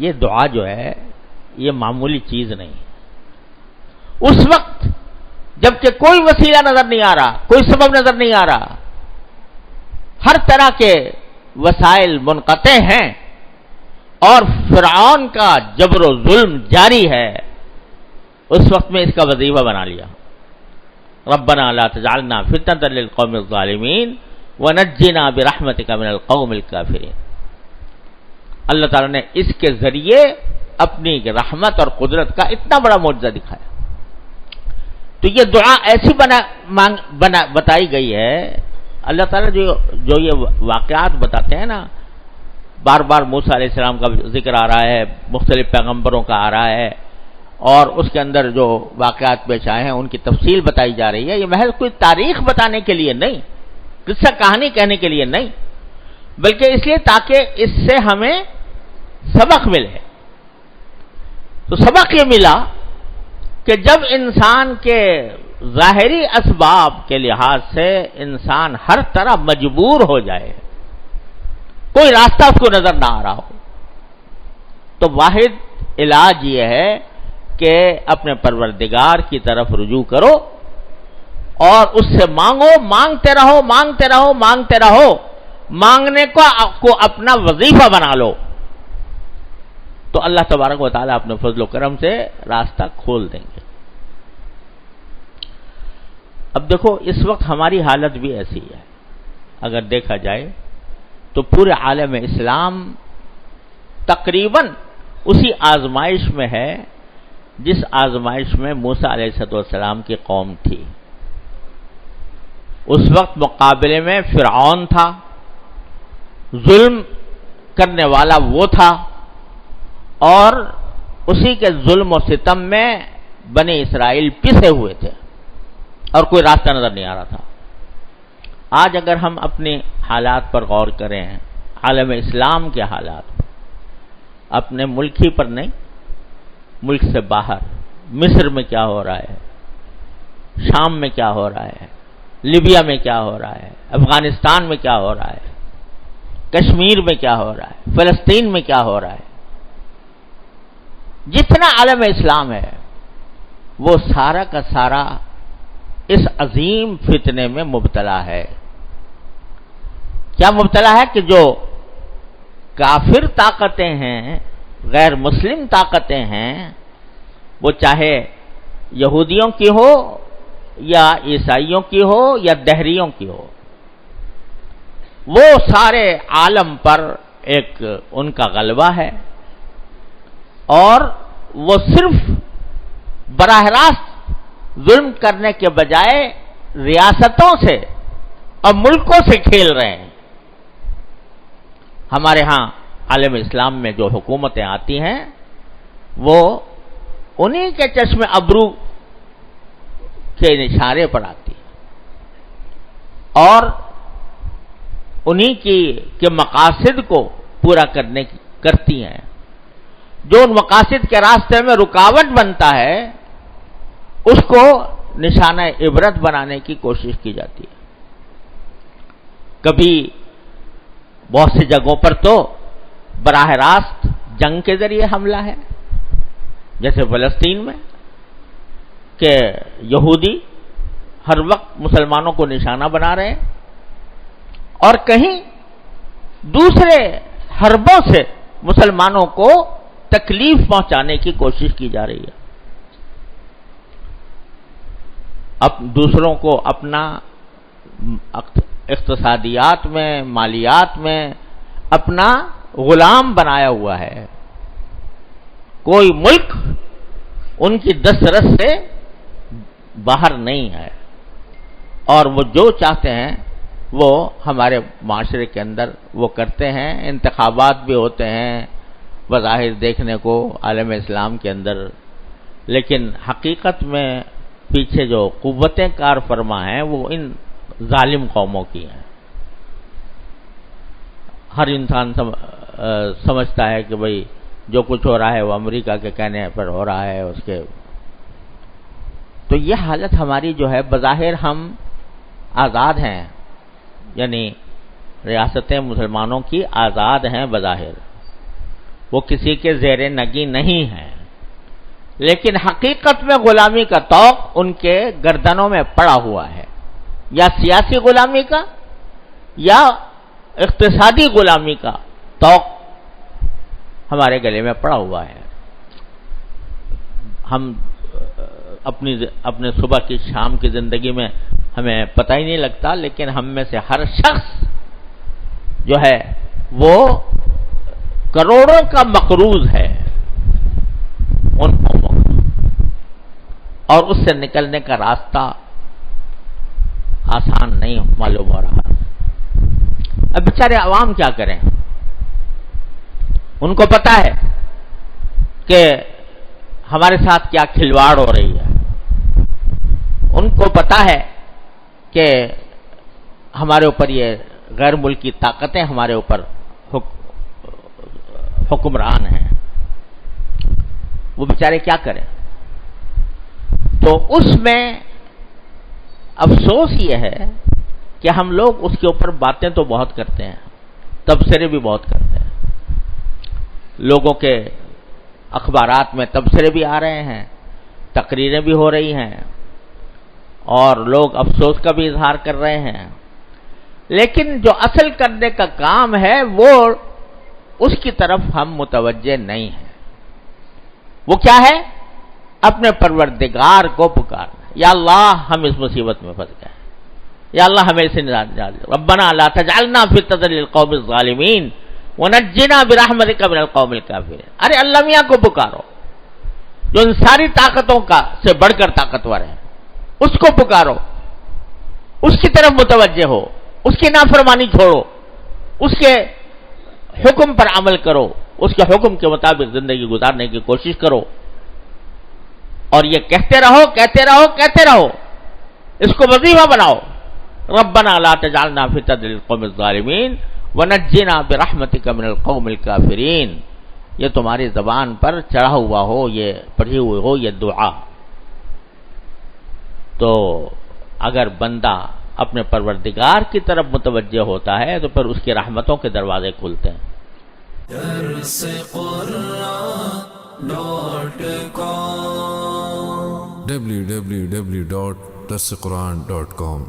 یہ دعا جو ہے یہ معمولی چیز نہیں. اس وقت جبکہ کوئی وسیلہ نظر نہیں آ رہا، کوئی سبب نظر نہیں آ رہا، ہر طرح کے وسائل منقطع ہیں اور فرعون کا جبر و ظلم جاری ہے، اس وقت میں اس کا وظیفہ بنا لیا. ربنا لا تجعلنا فتنة للقوم الظالمین ونجنا برحمتک من القوم الکافرین. اللہ تعالیٰ نے اس کے ذریعے اپنی رحمت اور قدرت کا اتنا بڑا معجزہ دکھایا. تو یہ دعا ایسی بتائی گئی ہے. اللہ تعالیٰ جو یہ واقعات بتاتے ہیں نا، بار بار موسیٰ علیہ السلام کا ذکر آ رہا ہے، مختلف پیغمبروں کا آ رہا ہے، اور اس کے اندر جو واقعات پیش آئے ہیں ان کی تفصیل بتائی جا رہی ہے. یہ محض کوئی تاریخ بتانے کے لیے نہیں، قصہ کہانی کہنے کے لیے نہیں، بلکہ اس لیے تاکہ اس سے ہمیں سبق ملے. تو سبق یہ ملا کہ جب انسان کے ظاہری اسباب کے لحاظ سے انسان ہر طرح مجبور ہو جائے، کوئی راستہ اس کو نظر نہ آ رہا ہو، تو واحد علاج یہ ہے کہ اپنے پروردگار کی طرف رجوع کرو اور اس سے مانگو، مانگتے رہو مانگتے رہو مانگتے رہو، مانگنے کو اپنا وظیفہ بنا لو، تو اللہ تبارک و تعالیٰ اپنے فضل و کرم سے راستہ کھول دیں گے. اب دیکھو اس وقت ہماری حالت بھی ایسی ہے. اگر دیکھا جائے تو پورے عالم اسلام تقریباً اسی آزمائش میں ہے جس آزمائش میں موسیٰ علیہ السلام کی قوم تھی. اس وقت مقابلے میں فرعون تھا، ظلم کرنے والا وہ تھا، اور اسی کے ظلم و ستم میں بنی اسرائیل پسے ہوئے تھے اور کوئی راستہ نظر نہیں آ رہا تھا. آج اگر ہم اپنے حالات پر غور کریں، عالم اسلام کے حالات، اپنے ملک ہی پر نہیں، ملک سے باہر مصر میں کیا ہو رہا ہے، شام میں کیا ہو رہا ہے، لیبیا میں کیا ہو رہا ہے، افغانستان میں کیا ہو رہا ہے، کشمیر میں کیا ہو رہا ہے، فلسطین میں کیا ہو رہا ہے، جتنا عالم اسلام ہے وہ سارا کا سارا اس عظیم فتنے میں مبتلا ہے. کیا مبتلا ہے کہ جو کافر طاقتیں ہیں، غیر مسلم طاقتیں ہیں، وہ چاہے یہودیوں کی ہو یا عیسائیوں کی ہو یا دہریوں کی ہو، وہ سارے عالم پر ایک ان کا غلبہ ہے، اور وہ صرف براہ راست ظلم کرنے کے بجائے ریاستوں سے اور ملکوں سے کھیل رہے ہیں. ہمارے ہاں عالم اسلام میں جو حکومتیں آتی ہیں وہ انہی کے چشم ابرو کے اشارے پر آتی ہیں اور انہی کے مقاصد کو پورا کرتی ہیں. جو ان مقاصد کے راستے میں رکاوٹ بنتا ہے اس کو نشانہ عبرت بنانے کی کوشش کی جاتی ہے. کبھی بہت سی جگہوں پر تو براہ راست جنگ کے ذریعے حملہ ہے، جیسے فلسطین میں کہ یہودی ہر وقت مسلمانوں کو نشانہ بنا رہے ہیں، اور کہیں دوسرے حربوں سے مسلمانوں کو تکلیف پہنچانے کی کوشش کی جا رہی ہے. اب دوسروں کو اپنا اقتصادیات میں، مالیات میں اپنا غلام بنایا ہوا ہے. کوئی ملک ان کی دسترس سے باہر نہیں ہے، اور وہ جو چاہتے ہیں وہ ہمارے معاشرے کے اندر وہ کرتے ہیں. انتخابات بھی ہوتے ہیں بظاہر دیکھنے کو عالم اسلام کے اندر، لیکن حقیقت میں پیچھے جو قوتیں کار فرما ہیں وہ ان ظالم قوموں کی ہیں. ہر انسان سمجھتا ہے کہ بھئی جو کچھ ہو رہا ہے وہ امریکہ کے کہنے پر ہو رہا ہے اس کے. تو یہ حالت ہماری جو ہے، بظاہر ہم آزاد ہیں، یعنی ریاستیں مسلمانوں کی آزاد ہیں بظاہر، وہ کسی کے زیر نگی نہیں ہیں، لیکن حقیقت میں غلامی کا طوق ان کے گردنوں میں پڑا ہوا ہے، یا سیاسی غلامی کا یا اقتصادی غلامی کا طوق ہمارے گلے میں پڑا ہوا ہے۔ ہم اپنے صبح کی شام کی زندگی میں ہمیں پتہ ہی نہیں لگتا، لیکن ہم میں سے ہر شخص جو ہے وہ کروڑوں کا مقروض ہے ان قوموں کا، اور اس سے نکلنے کا راستہ آسان نہیں معلوم ہو رہا۔ اب بیچارے عوام کیا کریں؟ ان کو پتا ہے کہ ہمارے ساتھ کیا کھلواڑ ہو رہی ہے، ان کو پتا ہے کہ ہمارے اوپر یہ غیر ملکی طاقتیں ہمارے اوپر حکمران ہیں، وہ بیچارے کیا کریں؟ تو اس میں افسوس یہ ہے کہ ہم لوگ اس کے اوپر باتیں تو بہت کرتے ہیں، تبصرے بھی بہت کرتے ہیں، لوگوں کے اخبارات میں تبصرے بھی آ رہے ہیں، تقریریں بھی ہو رہی ہیں، اور لوگ افسوس کا بھی اظہار کر رہے ہیں، لیکن جو اصل کرنے کا کام ہے وہ اس کی طرف ہم متوجہ نہیں ہیں۔ وہ کیا ہے؟ اپنے پروردگار کو پکارنا، یا اللہ ہم اس مصیبت میں پھنس گئے، یا اللہ ہمیں سے نجات دے، ربنا لا تجعلنا فتنة للقوم الظالمین ونجنا برحمتک من القوم الکافرین۔ ارے اللہ میاں کو پکارو جو ان ساری طاقتوں کا سے بڑھ کر طاقتور ہے، اس کو پکارو، اس کی طرف متوجہ ہو، اس کی نافرمانی چھوڑو، اس کے حکم پر عمل کرو، اس کے حکم کے مطابق زندگی گزارنے کی کوشش کرو، اور یہ کہتے رہو کہتے رہو کہتے رہو، اس کو وظیفہ بناؤ، ربنا لا تجعلنا فتنة للقوم الظالمین ونجنا برحمتک من القوم الکافرین۔ یہ تمہاری زبان پر چڑھا ہوا ہو، یہ پڑھی ہوئی ہو یہ دعا۔ تو اگر بندہ اپنے پروردگار کی طرف متوجہ ہوتا ہے تو پھر اس کی رحمتوں کے دروازے کھلتے ہیں۔ www.darsequran.com